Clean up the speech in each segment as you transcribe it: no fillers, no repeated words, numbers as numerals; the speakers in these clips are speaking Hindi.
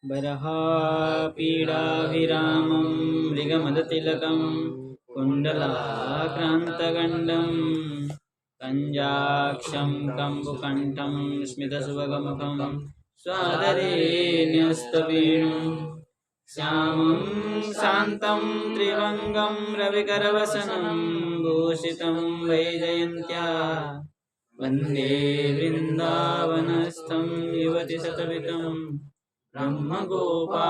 बरहापीडाभिरामं मृगमदतिलकं कुण्डलाक्रान्तगण्डं कञ्जाक्षं कम्बुकण्ठं स्मितसुभगमुखं स्वादरे न्यस्तवेणुं श्यामं शान्तं त्रिभङ्गं रविकरवसनं भूषितं वैजयन्त्या वन्दे वृन्दावनस्थं युवतिशतवितं ब्रह्मगोपालवेशम।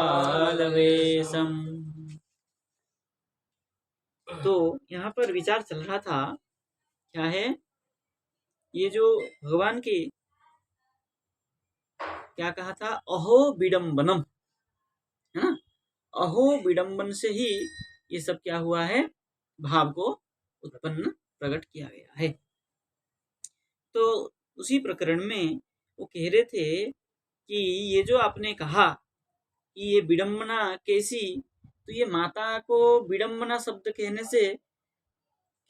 तो यहाँ पर विचार चल रहा था, क्या है ये जो भगवान की क्या कहा था, अहो विडम्बनम, है ना। अहो विडम्बन से ही ये सब क्या हुआ है, भाव को उत्पन्न प्रकट किया गया है। तो उसी प्रकरण में वो कह रहे थे कि ये जो आपने कहा कि ये विडम्बना कैसी, तो ये माता को विडम्बना शब्द कहने से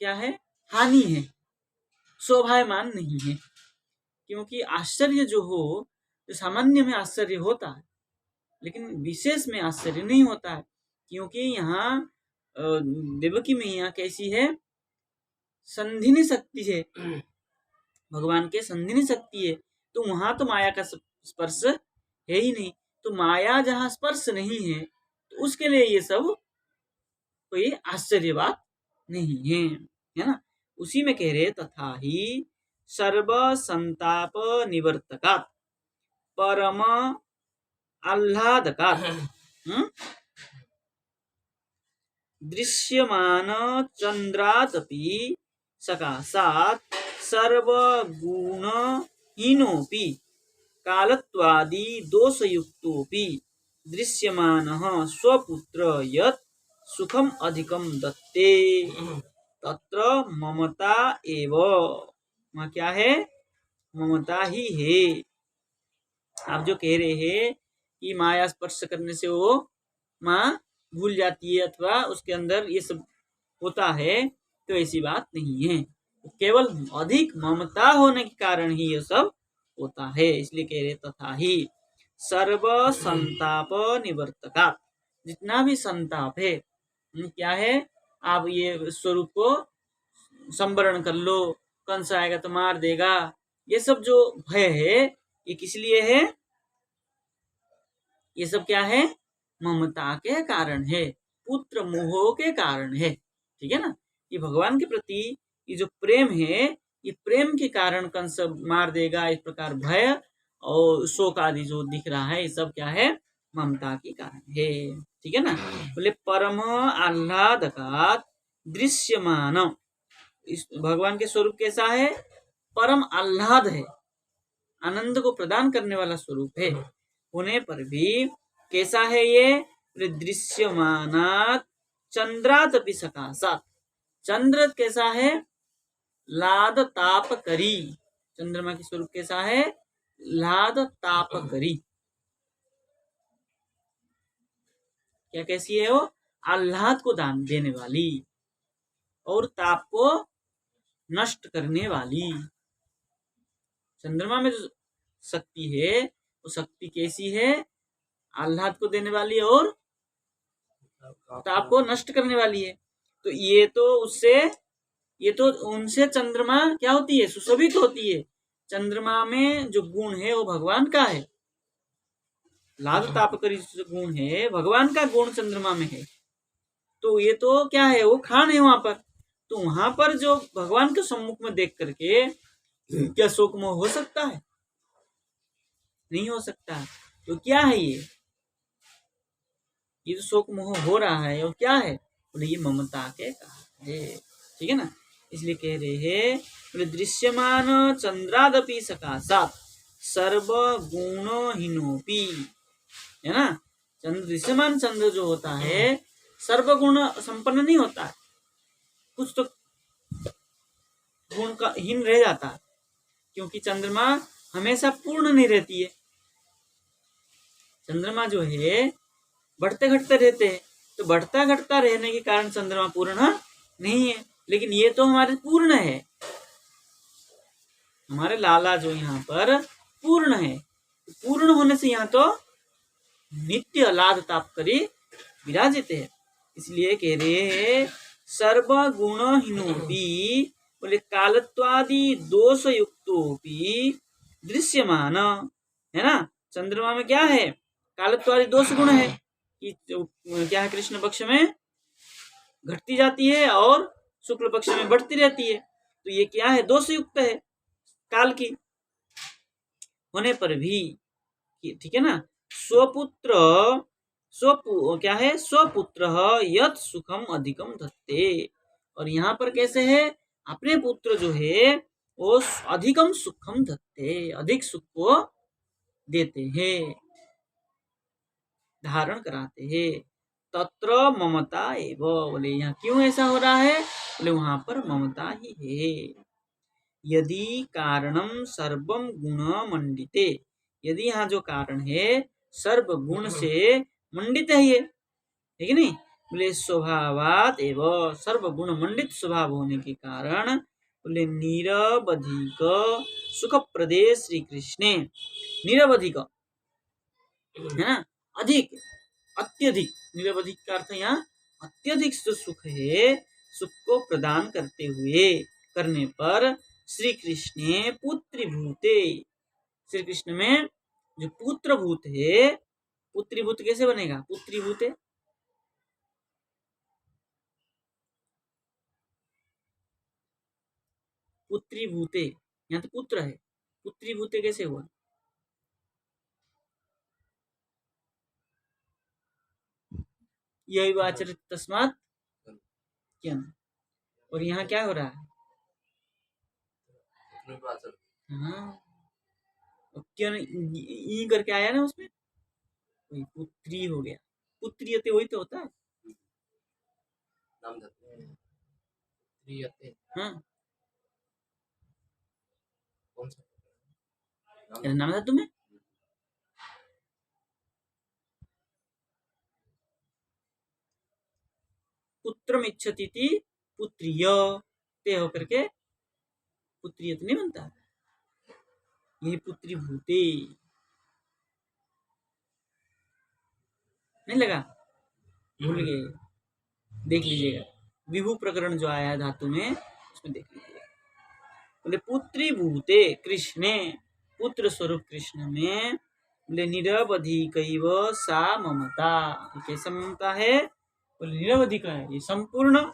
क्या है, हानि है, शोभायमान नहीं है। क्योंकि आश्चर्य जो हो, तो सामान्य में आश्चर्य होता है, लेकिन विशेष में आश्चर्य नहीं होता है। क्योंकि यहाँ देवकी मैया कैसी है, संधिनी शक्ति है, भगवान के संधिनी शक्ति है। तो वहां तो माया का स्पर्श है ही नहीं। तो माया जहाँ स्पर्श नहीं है, तो उसके लिए ये सब कोई आश्चर्य बात नहीं है, है ना। उसी में कह रहे तथा ही सर्व संताप निवर्तकात् परम आह्लादकात् दृश्यमान चंद्रादपि सकाशात् सर्वगुणहीनोऽपि कालत्वादि दोषयुक्तोऽपि दृश्यमानः स्वपुत्र यत् सुखम अधिकम दत्ते तत्र ममता एव। वहाँ क्या है, ममता ही है। आप जो कह रहे हैं कि माया स्पर्श करने से वो माँ भूल जाती है अथवा उसके अंदर ये सब होता है, तो ऐसी बात नहीं है। केवल अधिक ममता होने के कारण ही ये सब होता है। इसलिए कह रहे तथा ही सर्व संताप निवर्तका, जितना भी संताप है, क्या है, आप ये स्वरूप को संवरण कर लो, कंस आएगा तो मार देगा, ये सब जो भय है ये किस लिए है, ये सब क्या है, ममता के कारण है, पुत्र मोह के कारण है। ठीक है ना। ये भगवान के प्रति ये जो प्रेम है, ये प्रेम के कारण कंस मार देगा, इस प्रकार भय और शोक आदि जो दिख रहा है, ये सब क्या है, ममता के कारण है। ठीक है ना। बोले परम आह्लादकात् दृश्यमान, इस भगवान के स्वरूप कैसा है, परम आह्लाद है, आनंद को प्रदान करने वाला स्वरूप है, होने पर भी कैसा है ये, दृश्यमानात् चंद्रादपि सकाशात्, चंद्र कैसा है, लाद ताप करी, चंद्रमा के स्वरूप कैसा है, लाद ताप करी, क्या कैसी है वो, आह्लाद को दान देने वाली और ताप को नष्ट करने वाली। चंद्रमा में जो शक्ति है, वो शक्ति कैसी है, आह्लाद को देने वाली और ताप को नष्ट करने वाली है। तो ये तो उससे, ये तो उनसे चंद्रमा क्या होती है, सुशोभित होती है। चंद्रमा में जो गुण है वो भगवान का है, लाद ताप करी जो गुण है भगवान का गुण चंद्रमा में है। तो ये तो क्या है, वो खान है वहां पर। तो वहां पर जो भगवान के सम्मुख में देख करके क्या शोक मोह हो सकता है, नहीं हो सकता। तो क्या है ये जो शोक मोह हो रहा है वो क्या है, बोले ये ममता के कारण है। ठीक है ना। इसलिए कह रहे हैं, बोले दृश्यमान चंद्रादपि सकाशात् सर्व गुणहीनोपि, है ना। चंद्र, दृश्यमान चंद्र जो होता है सर्वगुण संपन्न नहीं होता है, कुछ तो गुण का हीन रह जाता है, क्योंकि चंद्रमा हमेशा पूर्ण नहीं रहती है। चंद्रमा जो है बढ़ते घटते रहते हैं, तो बढ़ता घटता रहने के कारण चंद्रमा पूर्ण नहीं है। लेकिन ये तो हमारे पूर्ण है, हमारे लाला जो यहाँ पर पूर्ण है, पूर्ण होने से यहाँ तो नित्य लाद ताप करी विराजित है। इसलिए कह रहे हैं सर्वगुण हीनोपि, बोले कालत्वादि दोष युक्तोपि दृश्यमान, है ना। चंद्रमा में क्या है, कालत्वादि दोष गुण है कि क्या है, कृष्ण पक्ष में घटती जाती है और शुक्ल पक्ष में बढ़ती रहती है। तो ये क्या है, दोष युक्त है काल की होने पर भी, ठीक है ना। स्वपुत्र क्या है, स्वपुत्र यत सुखम अधिकम धत्ते। और यहाँ पर कैसे है, अपने पुत्र जो है वो अधिकम सुखम धत्ते, अधिक सुख को देते हैं, धारण कराते हैं। तत्र ममता एवं, बोले यहाँ क्यों ऐसा हो रहा है, बोले वहां पर ममता ही है। यदि कारणम सर्वम गुण मंडिते, यदि यहाँ जो कारण है सर्व गुण से मंडित है ये, ठीक है नहीं। बोले स्वभावात एवं, सर्व गुण मंडित स्वभाव होने के कारण, बोले निरवधिक सुख प्रदेश श्री कृष्ण, निरवधिक है ना, अधिक, अत्यधिक, निरवधिक का अर्थ यहाँ अत्यधिक सुख है, सुख को प्रदान करते हुए, करने पर श्री कृष्ण पुत्रीभूते, श्री कृष्ण में जो पुत्रभूत है, पुत्रीभूत कैसे बनेगा, पुत्रीभूते, पुत्रीभूते, यहाँ तो पुत्र है, पुत्रीभूते कैसे हुआ, यही आचरित तस्मात् क्या, और यहाँ क्या हो रहा है, हाँ क्यों ई करके आया ना उसमें, वही पुत्री हो गया, पुत्रियते वही तो होता है, हाँ नाम था तुम्हें, पुत्रम इच्छति पुत्रिय, ते होकर के पुत्रियत नहीं बनता, यही पुत्री भूते, नहीं लगा, भूल गए, देख लीजिएगा विभू प्रकरण जो आया है धातु में, उसमें देख लीजिएगा। बोले पुत्री भूते कृष्णे, पुत्र स्वरूप कृष्ण में, बोले निरवधिक सा ममता, कैसा ममता है, बोले निरवधिक है, ये संपूर्ण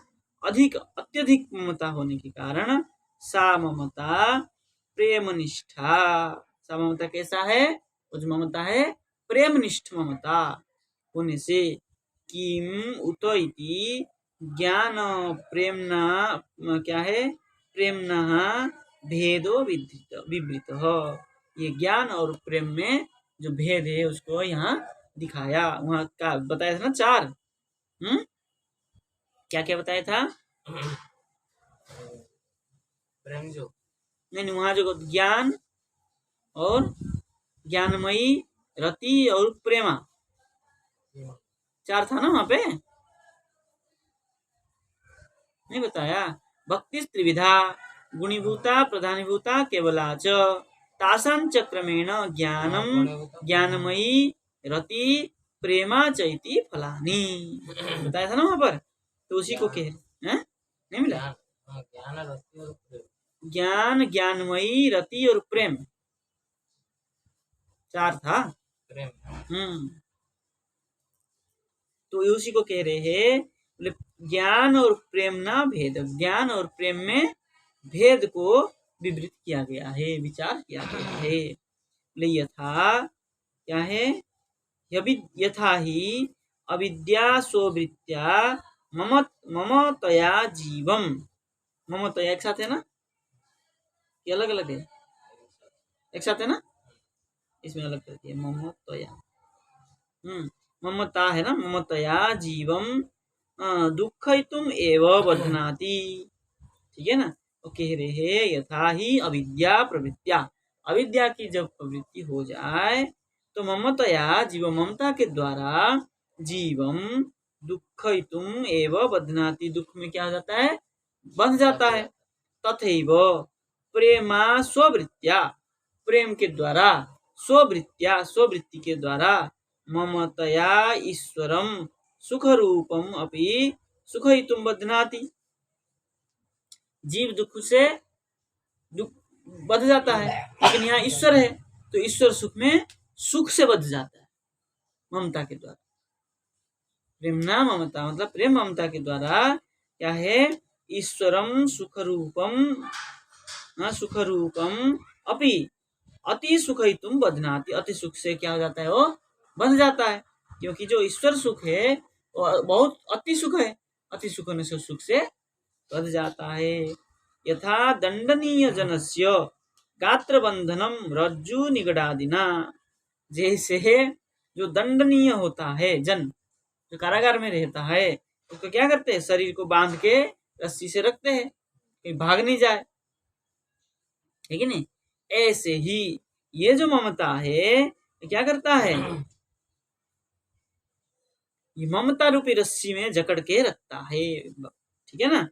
अधिक अत्यधिक ममता होने के कारण, सा ममता प्रेमनिष्ठा, सा ममता कैसा है, वो जो ममता है प्रेमनिष्ठ ममता होने से, किम उत इति ज्ञान प्रेमना, क्या है, प्रेमना भेदो विवृत, ये ज्ञान और प्रेम में जो भेद है उसको यहाँ दिखाया, वहाँ का बताया था ना चार, क्या क्या बताया था, प्रेम जो नहीं, वहाँ जो ज्ञान और ज्ञानमयी, रति और प्रेमा, चार था ना वहाँ पे, नहीं बताया, भक्ति त्रिविधा गुणीभूता प्रधानीभूता केवला च, तासां च क्रमेण ज्ञानम ज्ञानमयी रति प्रेमा चैति फलानी, बताया था ना वहाँ पर, तो उसी को कह रहे, नहीं मिला, ज्ञान ज्ञानमयी रति और प्रेम, चार था, तो उसी को कह रहे हैं, ज्ञान और प्रेम ना भेद, ज्ञान और प्रेम में भेद को विवृत किया गया है, विचार किया गया है। यथा क्या है, यथा ही अविद्या स्ववृत्त्या ममतया जीवम, ममतया एक साथ है ना, ये अलग अलग है, एक साथ है ना, इसमें अलग करती है, ममतया, ममता है ना, ममतया जीवम दुःखयितुम एव बध्नाति, ठीक है ना। तो कह रहे हैं यथा ही अविद्या प्रवृत्त्या, अविद्या की जब प्रवृत्ति हो जाए तो ममतया जीव, ममता के द्वारा जीवम दुःखयितुम एव बध्नाति, दुख में क्या हो जाता है, बंध जाता है। तथैव प्रेमा स्ववृत्त्या, प्रेम के द्वारा, स्ववृत्त्या स्ववृत्ति के द्वारा ममतया ईश्वरम सुख रूपम अपि सुखयितुम बध्नाति। जीव दुख से दुख बध जाता है, लेकिन यहाँ ईश्वर है तो ईश्वर सुख में सुख से बध जाता है ममता के द्वारा। प्रेमना ममता मतलब प्रेम ममता के द्वारा क्या है, ईश्वरम सुख रूपम अपि अति सुखयितुम बध्नाति। अति सुख से क्या हो जाता है, वो बंध जाता है, क्योंकि जो ईश्वर सुख है वो बहुत अति सुख है, अति सुख होने से सुख से बंध जाता है। यथा दंडनीय जनस्य गात्र बंधनम रज्जु निगडादिना। जैसे जो दंडनीय होता है जन, जो कारागार में रहता है, उसको क्या करते हैं, शरीर को बांध के रस्सी से रखते हैं, कहीं भाग नहीं जाए, ठीक है नहीं। ऐसे ही ये जो ममता है क्या करता है, ये ममता रूपी रस्सी में जकड़ के रखता है, ठीक है ना।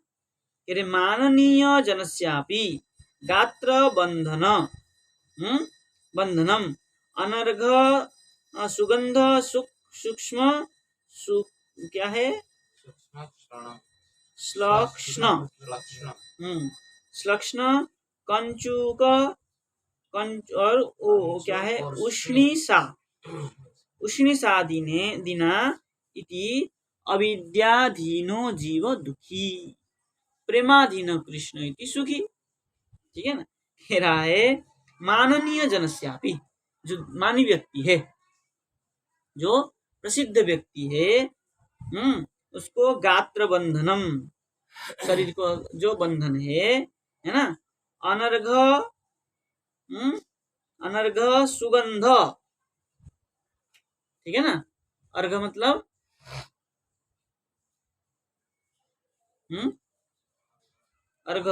अरे माननीय जनस्यापि गात्र बंधनम अनर्घ सुगंध सूक्ष्म क्या है, श्लक्ष्ण कंचुक और क्या है, उष्णिसा दिना इति अविद्याधीनो जीव दुखी प्रेमाधीन कृष्ण इति सुखी। ठीक है ना। कह रहा है माननीय जनस्यापि, जो मानी व्यक्ति है, जो प्रसिद्ध व्यक्ति है, उसको गात्र बंधनम, शरीर को जो बंधन है ना, अनर्घ सुगंध, ठीक है ना। अर्घ मतलब अर्घ,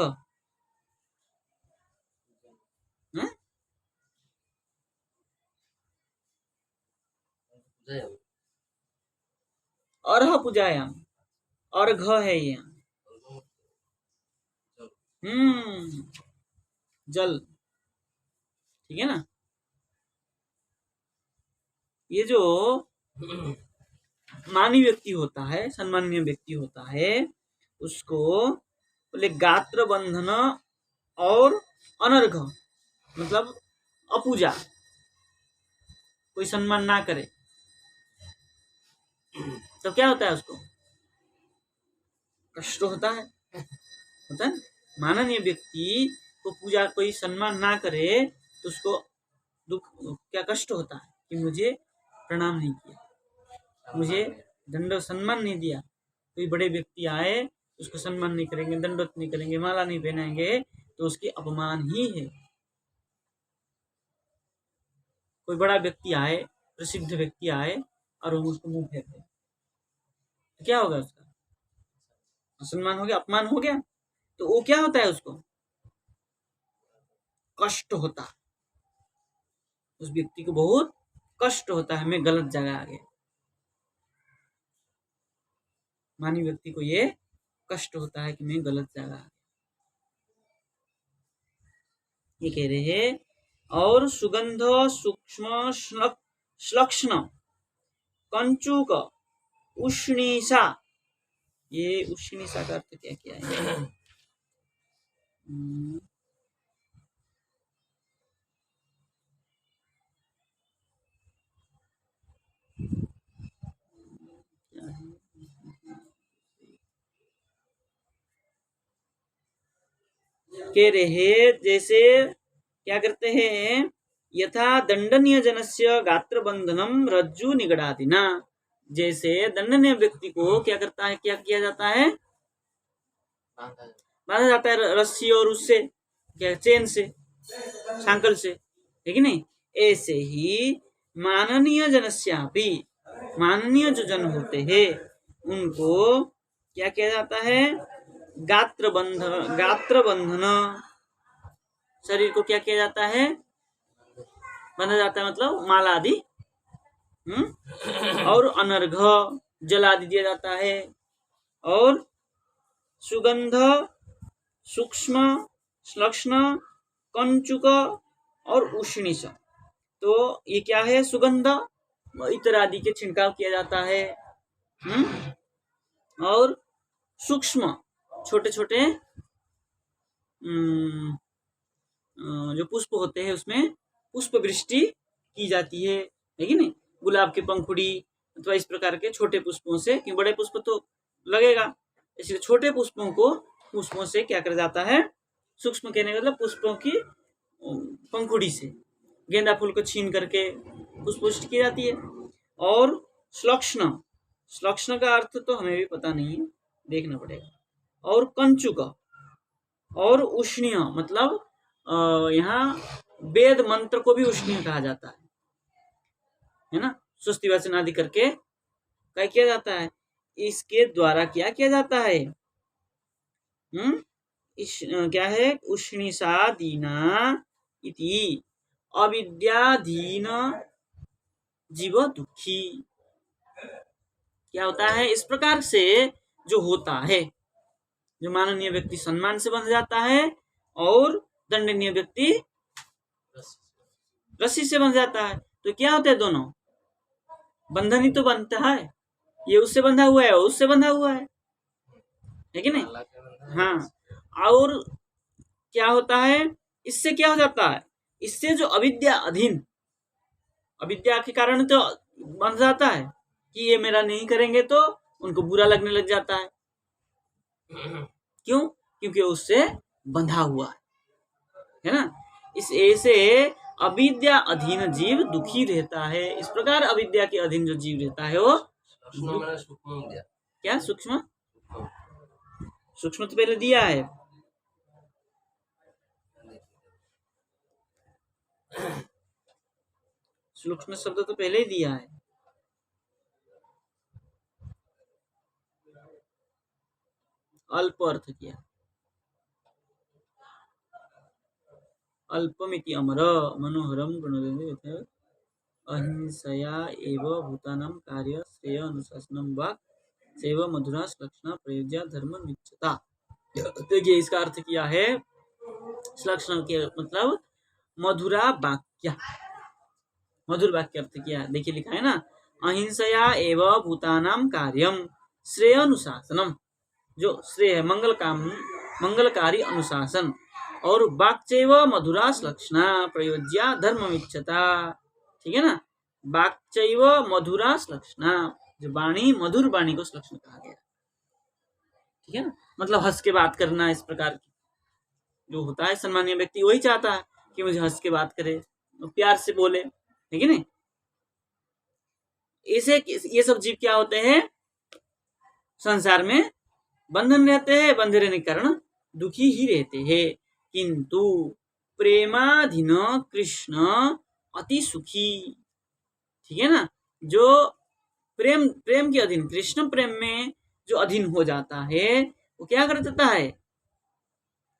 अर्घ पूजायाम, अर्घ है ये, जल, ठीक है ना। ये जो मानी व्यक्ति होता है, सम्मानीय व्यक्ति होता है, उसको बोले गात्र बंधन और अनर्घ मतलब अपूजा, कोई सम्मान ना करे तो क्या होता है, उसको कष्ट होता है ना। माननीय व्यक्ति को पूजा कोई सम्मान ना करे तो उसको दुख, क्या कष्ट होता है कि मुझे प्रणाम नहीं किया, मुझे दंड सम्मान नहीं दिया। कोई बड़े व्यक्ति आए उसको सम्मान नहीं करेंगे, दंडवत नहीं करेंगे, माला नहीं पहनाएंगे तो उसकी अपमान ही है। कोई बड़ा व्यक्ति आए, प्रसिद्ध व्यक्ति आए और हम उसको मुंह फेर दें तो क्या होगा, उसका असम्मान हो गया, अपमान हो गया। तो वो क्या होता है, उसको कष्ट होता है, उस व्यक्ति को बहुत कष्ट होता है, मैं गलत जगह आ गया। मानी व्यक्ति को ये कष्ट होता है कि मैं गलत जगह आ गया, ये कह रहे हैं। और सुगंध सूक्ष्म श्लक्ष्ण कंचुक उष्णीसा, ये उष्णीसा का अर्थ क्या क्या है, कह रहे जैसे क्या करते हैं, यथा दंडनीय जनस्य गात्र बंधनम रज्जु निगडादिना। जैसे दंडनीय व्यक्ति को क्या करता है, क्या किया जाता है, बांधा जाता है रस्सी और उससे क्या, चेन से, सांकल से, ठीक है नहीं। ऐसे ही माननीय जनस्यापि, माननीय जो जन होते हैं उनको क्या किया जाता है, गात्र बंधन, शरीर को क्या किया जाता है, बांधा जाता है, मतलब माला आदि, और अनर्घ जल आदि दिया जाता है, और सुगंध सूक्ष्म श्लक्ष्ण कंचुक और उष्णीस। तो ये क्या है, सुगंध इतर आदि के छिड़काव किया जाता है। और सूक्ष्म छोटे छोटे जो पुष्प होते हैं उसमें पुष्प वृष्टि की जाती है कि नहीं? गुलाब के पंखुड़ी अथवा इस प्रकार के छोटे पुष्पों से, कि बड़े पुष्प तो लगेगा, इसलिए छोटे पुष्पों से क्या कर जाता है, सूक्ष्म कहने का मतलब पुष्पों की पंखुड़ी से गेंदा फूल को छीन करके पुष्प की जाती है। और श्लक्ष्ण का अर्थ तो हमें भी पता नहीं है, देखना पड़ेगा। और कंचुक और उष्णीय मतलब यहाँ वेद मंत्र को भी उष्णीय कहा जाता है ना, स्वस्ति वाचन आदि करके क्या किया जाता है, इसके द्वारा क्या किया जाता है, क्या है, उष्णिषादीना इति अविद्याधीन जीव दुखी। क्या होता है, इस प्रकार से जो होता है, जो माननीय व्यक्ति सम्मान से बंध जाता है और दंडनीय व्यक्ति रस्सी से बंध जाता है, तो क्या होता है, दोनों बंधन ही तो बनता है, ये उससे बंधा हुआ है, उससे बंधा हुआ है कि नहीं? हाँ, और क्या होता है, इससे क्या हो जाता है, इससे जो अविद्या अधीन, अविद्या के कारण तो बंध जाता है कि ये मेरा नहीं करेंगे तो उनको बुरा लगने लग जाता है। क्यों? क्योंकि उससे बंधा हुआ है ना। इस ऐसे अविद्या अधीन जीव दुखी रहता है। इस प्रकार अविद्या के अधीन जो जीव रहता है वो क्या, सूक्ष्म तो पहले दिया है, सूक्ष्म शब्द तो पहले ही दिया है। अल्प अर्थ किया, अल्पमिति अमर मनोहरम गुणोदय अहिंसया एव भूतानां कार्य श्रेय अनुशासनम वाक् सेव मधुरा श्लक्षणा प्रयोज्या धर्म निश्चता। देखिए इसका अर्थ किया है, श्लक्षण के मतलब मधुरा वाक्य, मधुर वाक्य अर्थ किया है। देखिए लिखा है ना, अहिंसया एव भूतानां कार्यम श्रेय अनुशासनम, जो श्रेय है मंगलकारी अनुशासन, और वाक्चैव मधुरा श्लक्षणा प्रयोज्या धर्ममिच्छता। ठीक है ना, वाक्चैव मधुरा श्लक्षणा, जो वाणी मधुर वाणी को श्लक्षण कहा गया। ठीक है ना, मतलब हंस के बात करना, इस प्रकार की जो होता है सम्मानीय व्यक्ति वही चाहता है कि मुझे हंस के बात करे, प्यार से बोले, ठीक है ना। ऐसे ये सब जीव क्या होते हैं, संसार में बंधन रहते हैं, बंधे रहने के कारण दुखी ही रहते हैं। किंतु प्रेमाधीन कृष्ण अति सुखी। ठीक है ना, जो प्रेम के अधीन, कृष्ण प्रेम में जो अधीन हो जाता है वो क्या कर देता है,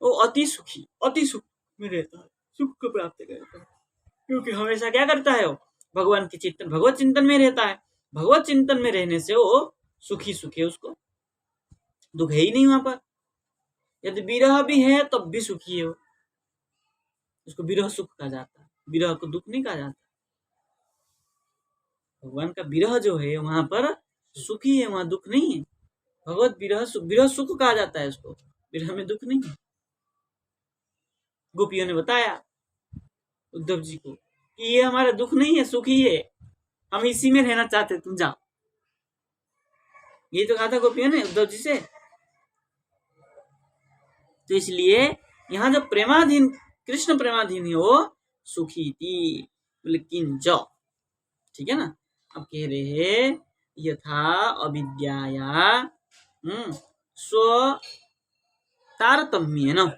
वो अति सुख में रहता है, सुख को प्राप्त करता है, क्योंकि हमेशा क्या करता है, वो भगवान की चिंतन, भगवत चिंतन में रहता है। भगवत चिंतन में रहने से वो सुखी है, उसको दुख है ही नहीं वहां पर। यदि विरह भी है तब भी सुखी है वो, उसको विरह सुख कहा जाता है, विरह को दुख नहीं कहा जाता। भगवान का विरह जो है वहां पर सुखी है, वहां दुख नहीं है। भगवत विरह सुख कहा जाता है उसको, विरह में दुख नहीं है। गोपियों ने बताया उद्धव जी को कि ये हमारा दुख नहीं है, सुख ही है, हम इसी में रहना चाहते, तुम जाओ। ये तो कहा था गोपियों ने उद्धव जी से। तो इसलिए यहाँ जो प्रेमाधीन, कृष्ण प्रेमाधीन है वो सुखी थी, लेकिन जो, ठीक है ना। अब कह रहे हैं यथा अविद्याया स्व तारतम्य न,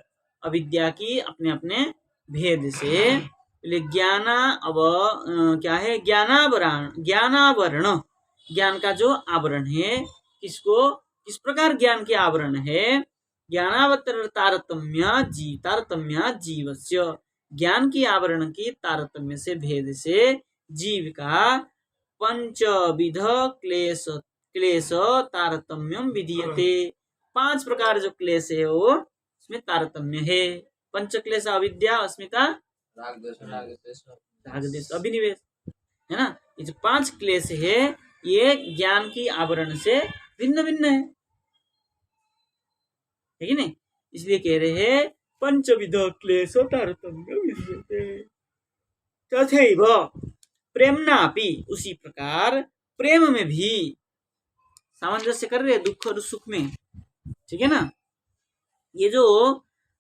अविद्या की अपने अपने भेद से क्या है, ज्ञानावरण, ज्ञान का जो आवरण है, किस प्रकार ज्ञान के आवरण है, ज्ञानावतर तारतम्य जीवस्य, ज्ञान की आवरण की तारतम्य से भेद से जीव का पंचविध क्लेश तारतम्यम विधीयते, 5 प्रकार जो क्लेश है वो इसमें तारतम्य है। पंच क्लेश अविद्या, अस्मिता, राग द्वेष अभिनिवेश। है ना। ये जो 5 क्लेश है ये ज्ञान की आवरण से भिन्न भिन्न है कि नहीं। इसलिए कह रहे हैं पंचविध क्लेश तारतम्य विद्यते तथैव प्रेमनापि, उसी प्रकार प्रेम में भी सामंजस्य कर रहे दुख और सुख में, ठीक है ना। ये जो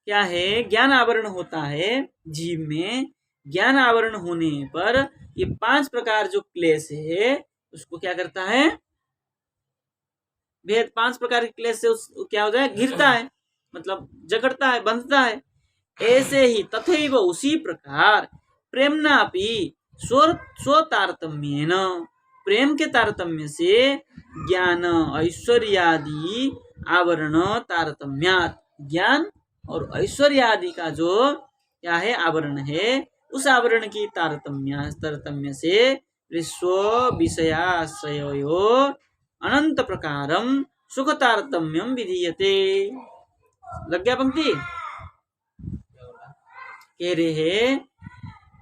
क्या है ज्ञान आवरण होता है जीव में, ज्ञान आवरण होने पर ये 5 प्रकार जो क्लेश है उसको क्या करता है, भेद 5 प्रकार के क्लेश से क्या हो जाए, घिरता है, मतलब जकड़ता है, बंधता है। ऐसे ही तथैव उसी प्रकार प्रेमनापि स्व तारतम्येन, प्रेम के तारतम्य से ज्ञान ऐश्वर्यादि आवरण तारतम्यात, ज्ञान और ऐश्वर्य आदि का जो क्या है आवरण है, उस आवरण की तारतम्य से विश्व विषयाश्रयो अनंत प्रकारम सुख तारतम्यम विधीयते। लग गया पंक्ति। कह रहे हैं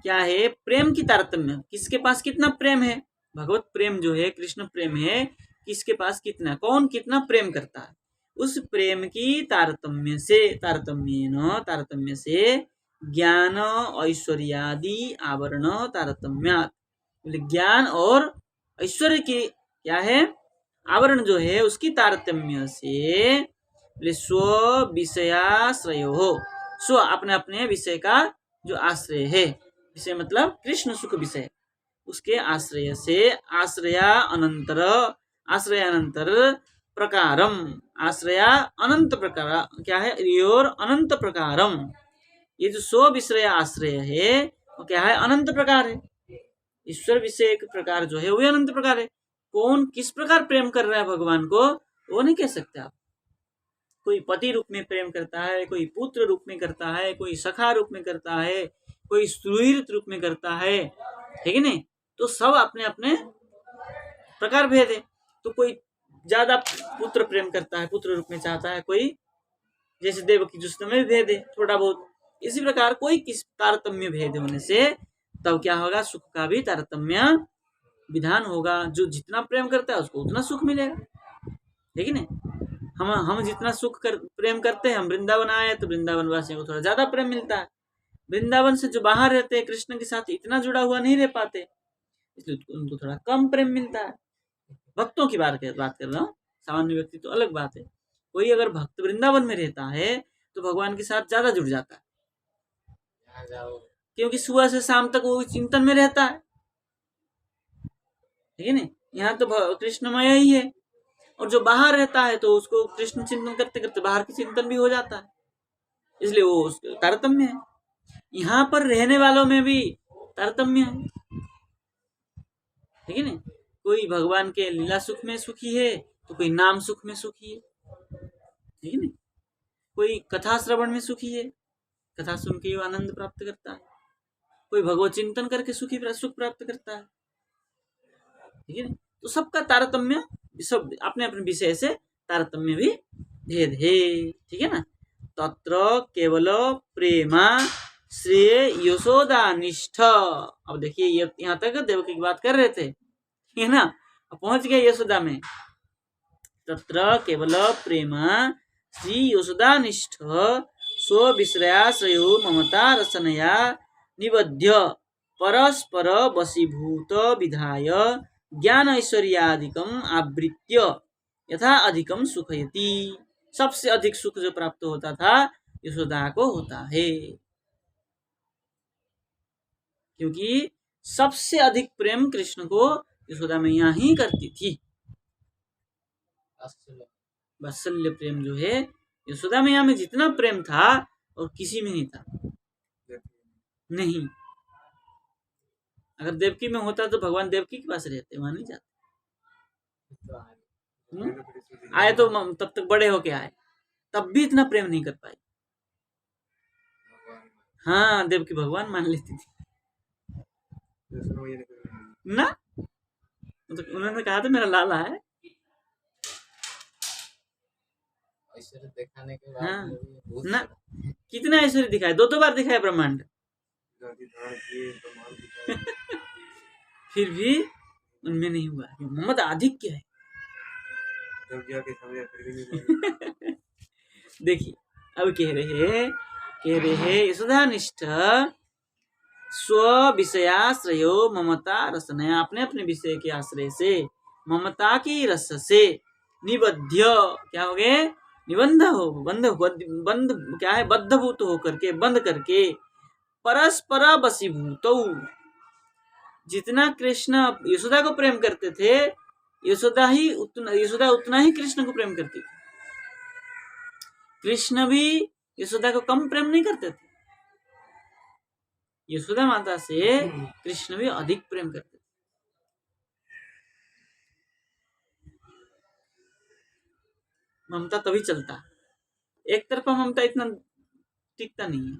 क्या है, प्रेम की तारतम्य, किसके पास कितना प्रेम है, भगवत प्रेम जो है, कृष्ण प्रेम है, किसके पास कितना, कौन कितना प्रेम करता है, उस प्रेम की तारतम्य से, तारतम्य से ज्ञान ऐश्वर्यादि आवरण तारतम्यात, ज्ञान और ऐश्वर्य की क्या है आवरण जो है उसकी तारतम्य से स्व विषयाश्रय हो, स्व अपने अपने विषय का जो आश्रय है, विषय मतलब कृष्ण सुख विषय, उसके आश्रय से आश्रया अनंतर प्रकारम, आश्रया अनंत प्रकार क्या है, योर अनंत प्रकारम, ये जो स्व विषय आश्रय है वो क्या है, अनंत प्रकार है। ईश्वर विषय प्रकार जो है वो अनंत प्रकार है। कौन किस प्रकार प्रेम कर रहा है भगवान को वो नहीं कह सकते आप। कोई पति रूप में प्रेम करता है, कोई पुत्र रूप में करता है, कोई सखा रूप में करता है, कोई सुहृद रूप में करता है, ठीक है नहीं। तो सब अपने अपने प्रकार भेद है। तो कोई ज्यादा पुत्र प्रेम करता है, पुत्र रूप में चाहता है, कोई जैसे देवकी जुष्ट में भी भेद है थोड़ा बहुत। इसी प्रकार कोई किस तारतम्य भेद होने से तब क्या होगा, सुख का भी तारतम्य विधान होगा। जो जितना प्रेम करता है उसको उतना सुख मिलेगा, ठीक है ना। हम जितना सुख प्रेम करते हैं, हम वृंदावन आए तो वृंदावन वासियों को थोड़ा ज्यादा प्रेम मिलता है। वृंदावन से जो बाहर रहते हैं कृष्ण के साथ इतना जुड़ा हुआ नहीं रह पाते, इसलिए उनको थोड़ा कम प्रेम मिलता है। भक्तों की बात कर रहा हूँ, सामान्य व्यक्ति तो अलग बात है। कोई अगर भक्त वृंदावन में रहता है तो भगवान के साथ ज्यादा जुड़ जाता है, क्योंकि सुबह से शाम तक वो चिंतन में रहता है, ठीक है ना। यहाँ तो कृष्णमय ही है, और जो बाहर रहता है तो उसको कृष्ण चिंतन करते करते बाहर की चिंतन भी हो जाता है, इसलिए वो तारतम्य है। यहाँ पर रहने वालों में भी तारतम्य है, ठीक है ना। कोई भगवान के लीला सुख में सुखी है तो कोई नाम सुख में सुखी है, ठीक है ना। कोई कथा श्रवण में सुखी है, कथा सुन के आनंद प्राप्त करता है। कोई भगवत चिंतन करके सुख प्राप्त करता है, ठीक है। तो सबका तारतम्य, सब अपने अपने विषय से तारतम्य भी भेद है, ठीक है ना। तत्र केवल प्रेमा श्रेय यशोदा निष्ठ। अब देखिए ये यहाँ तक देवकी की बात कर रहे थे, ठीक है ना। अब पहुंच गए यशोदा में। तत्र केवल प्रेमा श्री यशोदा निष्ठ स्व विश्रयाश्रयो ममता रसनया निबध्य परस्पर वशीभूत विधाय ज्ञान ऐश्वर्यादिकम आवृत्य यथा अधिकम सुखयति। सबसे अधिक सुख जो प्राप्त होता था यशोदा को होता है, क्योंकि सबसे अधिक प्रेम कृष्ण को यशोदा मैया ही करती थी। वात्सल्य प्रेम जो है यशोदा मैया में जितना प्रेम था और किसी में नहीं था, नहीं। अगर देवकी में होता तो भगवान देवकी के पास रहते, वहां नहीं जाते। आए तो तब तक बड़े होके आए, तब भी इतना प्रेम नहीं कर पाए। हाँ, देवकी भगवान मान लेती थी ना, तो उन्होंने कहा था मेरा लाला है। ऐश्वर्य दिखाने के बाद हाँ ना, कितना ऐश्वर्य दिखाया, 2 बार दिखाया ब्रह्मांड फिर भी उनमें नहीं हुआ। ममता आधिक्य है। देखिए अब कह रहे यशोदानिष्ठ स्व विषयाश्रयो ममता रसनया, अपने अपने विषय के आश्रय से ममता की रस से निबद्ध, क्या हो गए, निबंध हो, बंध क्या है, बद्धभूत होकर के, बंध करके, परस्पर वशीभूत, जितना कृष्ण यशोदा को प्रेम करते थे, यशोदा उतना ही कृष्ण को प्रेम करती थी। कृष्ण भी यशोदा को कम प्रेम नहीं करते थे। यशोदा माता से कृष्ण भी अधिक प्रेम करते थे। ममता तभी चलता, एक तरफा ममता इतना टिकता नहीं है।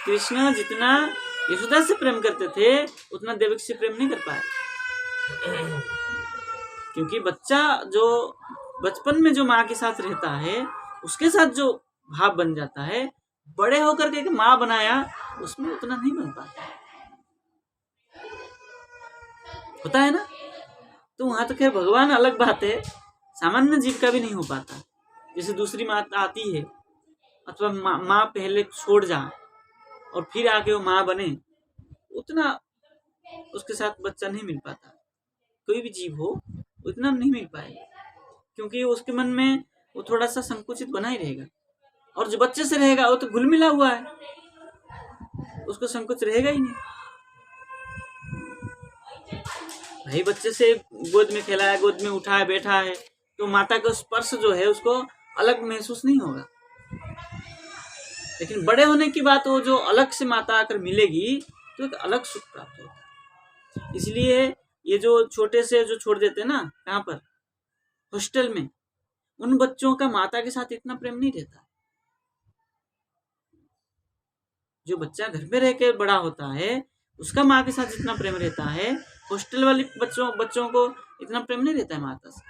कृष्ण जितना यशोदा से प्रेम करते थे उतना देवकी से प्रेम नहीं कर पाए, क्योंकि बच्चा जो बचपन में जो माँ के साथ रहता है उसके साथ जो भाव बन जाता है, बड़े होकर के माँ बनाया उसमें उतना नहीं बन पाता, होता है ना। तो वहां तो खैर भगवान अलग बात है, सामान्य जीव का भी नहीं हो पाता। जैसे दूसरी माँ आती है अथवा माँ पहले छोड़ जाए और फिर आके वो माँ बने, उतना उसके साथ बच्चा नहीं मिल पाता। कोई भी जीव हो उतना नहीं मिल पाएगा, क्योंकि उसके मन में वो थोड़ा सा संकुचित बना ही रहेगा। और जो बच्चे से रहेगा वो तो घुल मिला हुआ है, उसको संकोच रहेगा ही नहीं। भाई बच्चे से गोद में खेला है, गोद में उठा है, बैठा है, तो माता का स्पर्श जो है उसको अलग महसूस नहीं होगा। लेकिन बड़े होने की बात, वो जो अलग से माता आकर मिलेगी तो एक अलग सुख प्राप्त होगा। इसलिए ये जो छोटे से जो छोड़ देते हैं ना, कहाँ पर, हॉस्टल में, उन बच्चों का माता के साथ इतना प्रेम नहीं रहता। जो बच्चा घर में रह के बड़ा होता है उसका माँ के साथ जितना प्रेम रहता है, हॉस्टल वाले बच्चों को इतना प्रेम नहीं रहता है माता से,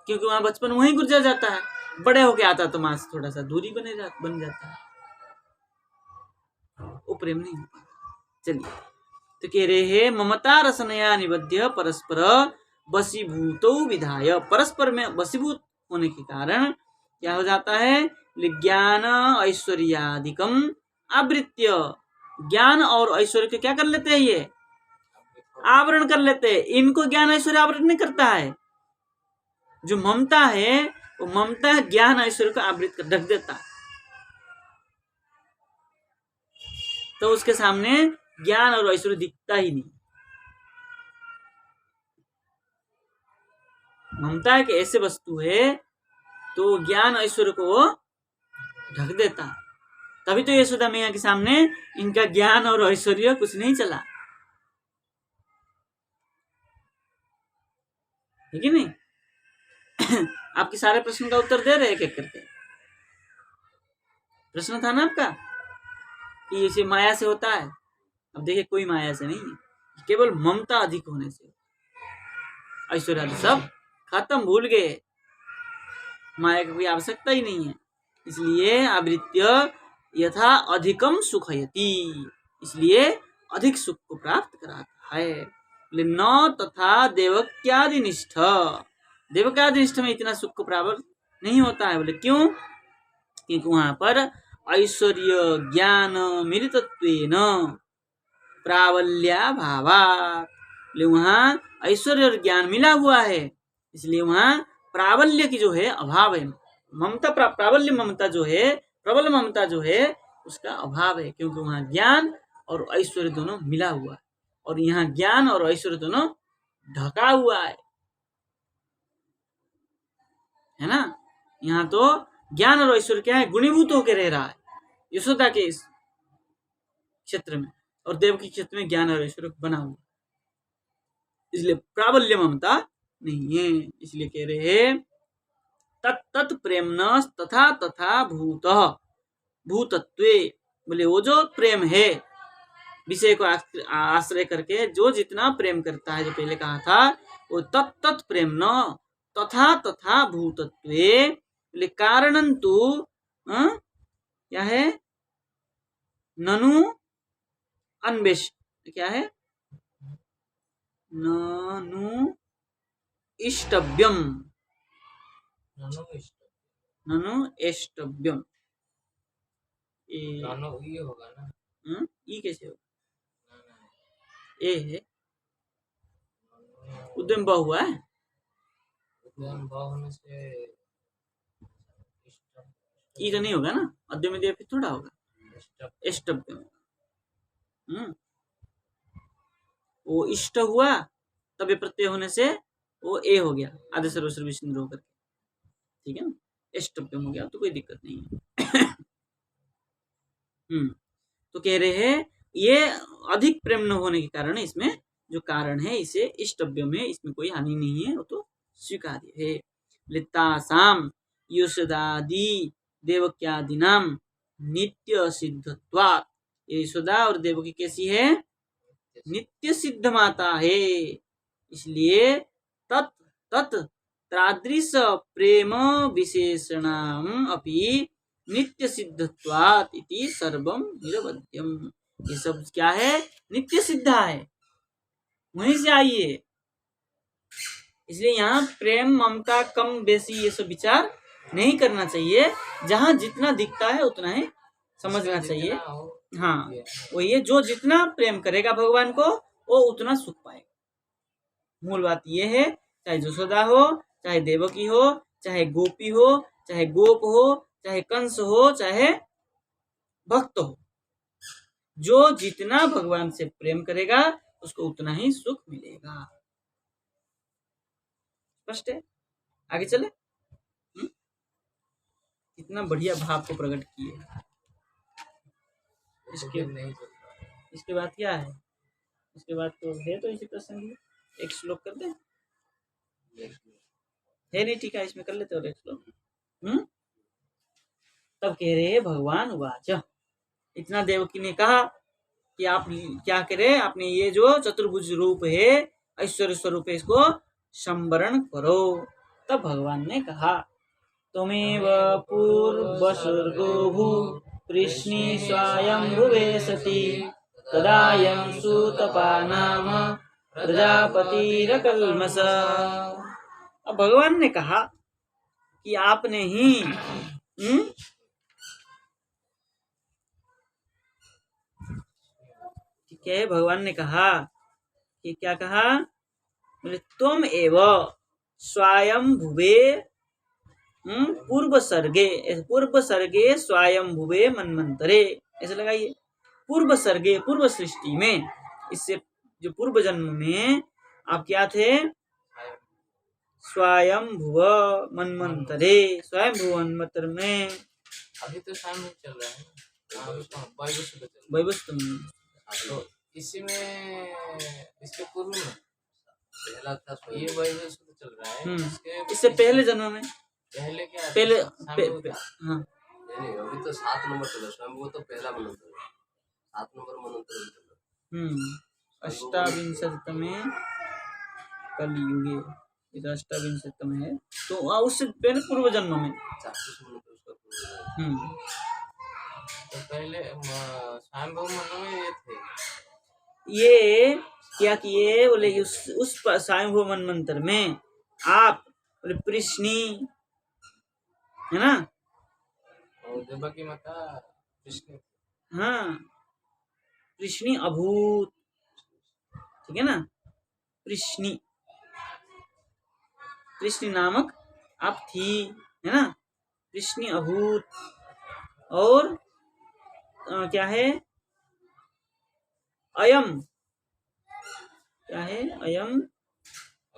क्योंकि वहां बचपन वहीं गुजर जाता है। बड़े होके आता तो माँ से थोड़ा सा दूरी बन जाता है, वो प्रेम नहीं हो पाता। चलिए, तो कह रहे हैं ममता रसनया निबद्ध परस्पर वशीभूतो विधाय, परस्पर में वशीभूत होने के कारण क्या हो जाता है, ज्ञान ऐश्वर्यादिकम आवृत्य, ज्ञान और ऐश्वर्य को क्या कर लेते हैं, ये आवरण कर लेते हैं। इनको ज्ञान ऐश्वर्य आवरण नहीं करता है। जो ममता है वो ममता ज्ञान ऐश्वर्य को आवृत कर ढक देता है, तो उसके सामने ज्ञान और ऐश्वर्य दिखता ही नहीं। ममता एक ऐसे वस्तु है तो ज्ञान ऐश्वर्य को वो ढक देता है। तभी तो यशोदा मैया के सामने इनका ज्ञान और ऐश्वर्य कुछ नहीं चला, है कि नहीं। आपके सारे प्रश्न का उत्तर दे रहे एक एक करके। प्रश्न था ना आपका कि इसे माया से होता है। अब देखिए, कोई माया से नहीं है, केवल ममता अधिक होने से। ऐश्वर्य सब खत्म, भूल गए, माया की कोई आवश्यकता ही नहीं है। इसलिए आवृत्य यथा अधिकम सुखयति, इसलिए अधिक सुख को प्राप्त कराता है। न तथा देवक्यादि निष्ठ, देवक्यादि निष्ठ में इतना सुख को प्राप्त नहीं होता है। बोले क्यों? क्योंकि वहां पर ऐश्वर्य ज्ञान मिलितत्वेन प्राबल्या भावात्, वहां ऐश्वर्य और ज्ञान मिला हुआ है, इसलिए वहां प्राबल्य की जो है अभाव है। ममता प्राबल्य ममता जो है, प्रबल ममता जो है, उसका अभाव है, क्योंकि वहां ज्ञान और ऐश्वर्य दोनों मिला हुआ है, और यहाँ ज्ञान और ऐश्वर्य दोनों ढका हुआ है ना। यहाँ तो ज्ञान और ऐश्वर्य क्या है, गुणीभूत होकर रह रहा है यशोदा के इस क्षेत्र में, और देव के क्षेत्र में ज्ञान और ऐश्वर्य बना हुआ, इसलिए प्राबल्य ममता नहीं है। इसलिए कह रहे हैं तत्त प्रेमन तथा तथा भूत भूतत्वे, बोले वो जो प्रेम है विषय को आश्रय करके जो जितना प्रेम करता है, जो पहले कहा था, वो तत्त प्रेम न तथा तथा भूतत्वे, बोले कारणंतु क्या है, ननु अन्वेष क्या है? ननु इष्टव्यम, ननु इष्टव्यम, ये होगा ना? ई कैसे होगा? ए है, उद्यम ब हुआ है, उद्यम ब होने से ई तो नहीं होगा ना, अद्यम में फिर थोड़ा होगा, इष्टव्यम। वो इष्ट हुआ तब ये प्रत्यय होने से वो ए हो गया, आधे सर्वस्व विष्णु होकर, ठीक है ना, इष्टव्यम हो गया, तो कोई दिक्कत नहीं है। तो कह रहे हैं ये अधिक प्रेम न होने के कारण इसमें जो कारण है इसे इष्टव्य में, इसमें कोई हानि नहीं है, वो तो स्वीकार्य है। लितासाम यशोदादि देवक्यादिनाम नित्य सिद्धत्वात्, ये यशोदा और देवकी कैसी है? नित्य सिद्ध माता है, इसलिए तत् तत् तादृश प्रेम विशेषणाम अपि नित्य सिद्धत्वात् इति सर्वम निरवध्यम। ये सब क्या है? नित्य सिद्धा है, वहीं से आई है। इसलिए यहाँ प्रेम ममता कम बेसी ये सब विचार नहीं करना चाहिए, जहाँ जितना दिखता है उतना ही समझना चाहिए। हाँ, वो ये जो जितना प्रेम करेगा भगवान को वो उतना सुख पाएगा। मूल बात ये है, चाहे यशोदा हो, चाहे देवकी हो, चाहे गोपी हो, चाहे गोप हो, चाहे कंस हो, चाहे भक्त हो, जो जितना भगवान से प्रेम करेगा उसको उतना ही सुख मिलेगा। स्पष्ट है? आगे चले। कितना बढ़िया भाव को प्रकट किए। इसके बाद क्या है? इसके बाद तो है तो इसी प्रसंग एक श्लोक कर दे, है नहीं? ठीक है, इसमें कर लेते और एक श्लोक। तब कह रहे भगवान वाच, इतना देवकी ने कहा कि आप क्या करें, आपने ये जो चतुर्भुज रूप है, ऐश्वर्य स्वरूप है, इसको संवरण करो। तब भगवान ने कहा, त्वमेव पूर्वसर्गो भू कृष्णी स्वायंभुवे सती तदायं सुतपा नाम प्रजापतिरकल्मष। अब भगवान ने कहा कि आपने ही ठीक है, भगवान ने कहा कि क्या कहा? बोले तुम एव स्वयंभुवे पूर्व सर्गे स्वयंभुवे मन्वंतरे, ऐसे लगाइए। पूर्व सर्गे, पूर्व सृष्टि में, इससे जो पूर्व जन्म में आप क्या थे? स्वयंभुव मन्वंतरे, स्वयंभुव मन्वंतर में। अभी तो शाम में चल रहा है, वैवस्वत, तो इसी में इसके पूर्व में पहला था ये वैवस्वत चल रहा है। इससे पहले जन्म में पहले क्या? पहले हाँ, अभी तो 7 नंबर चल रहा है, वो तो पहला मनंत्र, 7 नंबर मनंत्र। अष्टाविंशतमे कलयुगे, ये तो अष्टाविंशतम है, तो उससे पहले पूर्व जन्म में। तो पहले स्वयंभू मन में ये थे, ये क्या किए? बोले उस स्वयंभू मनमंत्र में आप बोले कृष्णी है ना, और देवकी माता कृष्ण, हाँ, कृष्णी अभूत, ठीक है ना, कृष्णी, कृष्ण नामक आप थी, है ना, कृष्णी अभूत। और क्या है? अयम, क्या है? अयम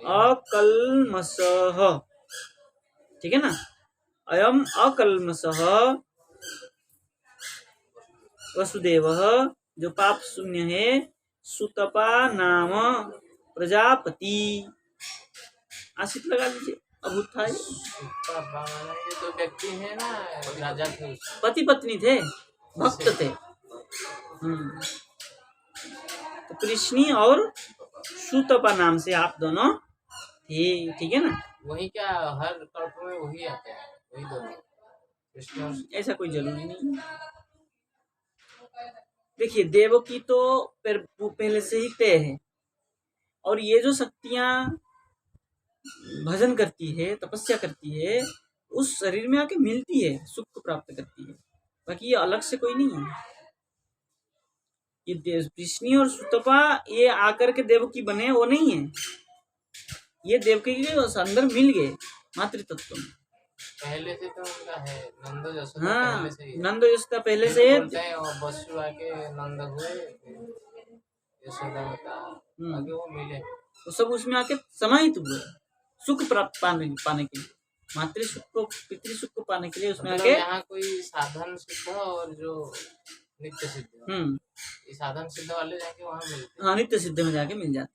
अकल्मषः, ठीक है ना, अयम अकल्मषः वसुदेवः, जो पाप शून्य है, सुतपा नाम प्रजापति, आशित लगा दीजिए, अभूत था ये तो व्यक्ति है ना, राजा थे, पति पत्नी थे, भक्त थे। तो कृष्णी और सुतपा नाम से आप दोनों थे, ठीक है ना। वही क्या हर कल्प में वही आते हैं, वही दोनों कृष्ण, ऐसा कोई जरूरी नहीं। देखिए देवकी तो पहले से ही तय है, और ये जो शक्तियां भजन करती है, तपस्या करती है, उस शरीर में आके मिलती है, सुख को प्राप्त करती है, बाकी ये अलग से कोई नहीं है। ये कृष्णी और सुतपा ये आकर के देवकी बने वो नहीं है, ये देवकी के अंदर मिल गए मातृतत्व में। पहले से तो उनका है नंद यशोदा, हाँ, पहले से ही है। नंद यशोदा पहले से है। बोलते हैं और बसु आके नंद हुए, यशोदा का आगे वो मिले, वो सब उसमें आके समाहित हुए सुख प्राप्त पाने के लिए, मातृ सुख को, पितृ सुख को पाने के लिए उसमें मतलब आके। यहाँ कोई साधन सिद्ध और जो नित्य सिद्ध, ये साधन सिद्ध वाले जाके वहाँ मिलते। हाँ, नित्य सिद्ध में जाके मिल जाते,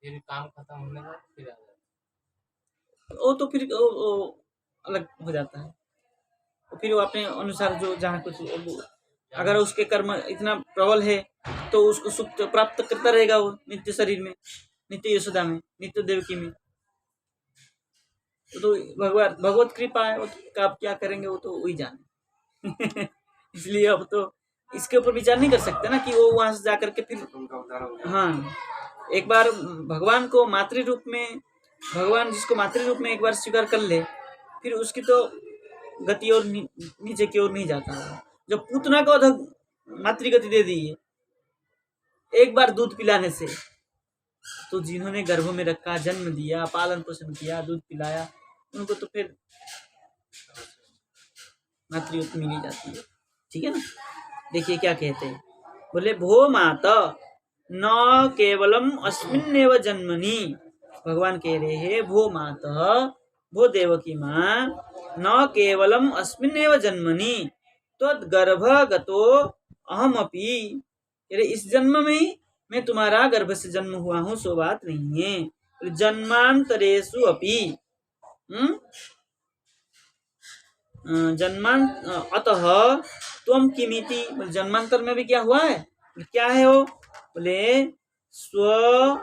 फिर काम खत्म होने का फिर आ जाते, वो तो फिर वो अलग हो जाता है, तो फिर वो अपने अनुसार जो जहाँ कुछ, अगर उसके कर्म इतना प्रबल है तो उसको सुख तो प्राप्त करता रहेगा वो नित्य शरीर में, नित्य यशोदा में, नित्य देवकी में। तो भगवत कृपा है, वो तो आप क्या करेंगे वो तो वही जाने। इसलिए अब तो इसके ऊपर विचार नहीं कर सकते ना कि वो वहां से जाकर के फिर, हाँ, एक बार भगवान को मातृ रूप में, भगवान जिसको मातृ रूप में एक बार स्वीकार कर ले, फिर उसकी तो गति और नीचे की ओर नहीं जाता है। जब पूतना को मातृगति दे दी है एक बार दूध पिलाने से, तो जिन्होंने गर्भ में रखा, जन्म दिया, पालन पोषण किया, दूध पिलाया, उनको तो फिर मातृगति मिली जाती है। ठीक है ना। देखिए क्या कहते हैं, बोले भो माता न केवलम अस्मिन्नेव जन्मनि, भगवान कह रहे हैं भो माता, भो देवकी माँ, न केवलम अस्मिन्नेव जन्मनि त्वद्गर्भगतो अहमपि, इस जन्म में ही मैं तुम्हारा गर्भ से जन्म हुआ हूँ, सो बात नहीं है। जन्मांतरेषु अपि जन्मान अतः त्वम किमिति, जन्मांतर में भी क्या हुआ है, क्या है वो, बोले स्व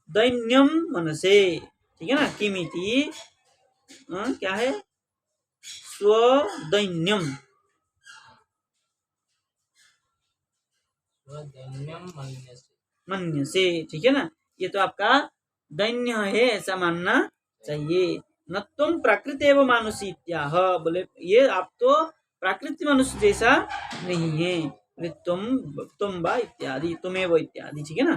दैन्यम मनसे, ठीक है ना, किमिति क्या है, स्व दैन्यम मन्य से, ठीक है ना, ये तो आपका दैन्य है ऐसा मानना चाहिए। न तुम प्राकृत एवं मानुषी इत्याह, बोले ये आप तो प्राकृतिक मनुष्य जैसा नहीं है, बोले तुम बा इत्यादि, तुम्हें वो इत्यादि, ठीक है ना।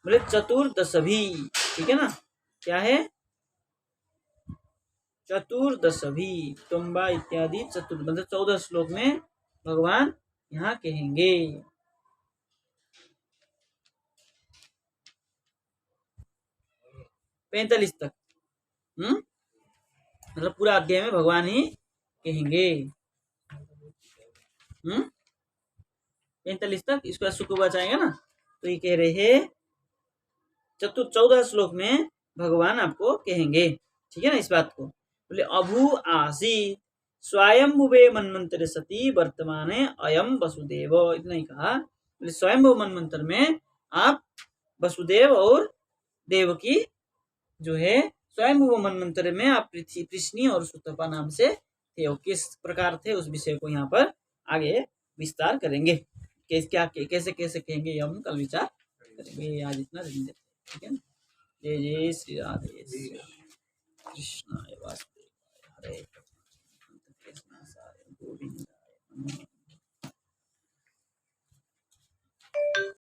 बोले चतुर्दश भी, ठीक है ना, क्या है, चतुर्दश भी, तुम बा इत्यादि मतलब 14 श्लोक में भगवान यहाँ कहेंगे। 45 तक, मतलब पूरा अध्याय में भगवान ही कहेंगे। 45 तक, इसको सुख बचाएंगे ना, तो ये कह रहे हैं 14 श्लोक में भगवान आपको कहेंगे, ठीक है ना, इस बात को। बोले अभू आसी स्वयंभुवे मन्वंतर सती वर्तमाने अयम वसुदेव, इतना ही कहा। बोले स्वयंभु मन्वंतर में आप वसुदेव और देवकी जो है, स्वयंभु मन्वंतर में आप कृष्णी और सुतपा नाम से थे, वो किस प्रकार थे उस विषय को यहाँ पर आगे विस्तार करेंगे, कैसे कैसे कहेंगे हम कल विचार करेंगे। आज इतना दिन देते, ठीक है ना। जय जय श्री राधे कृष्णाय वासुदेवाय हरे कृष्ण गोविंद।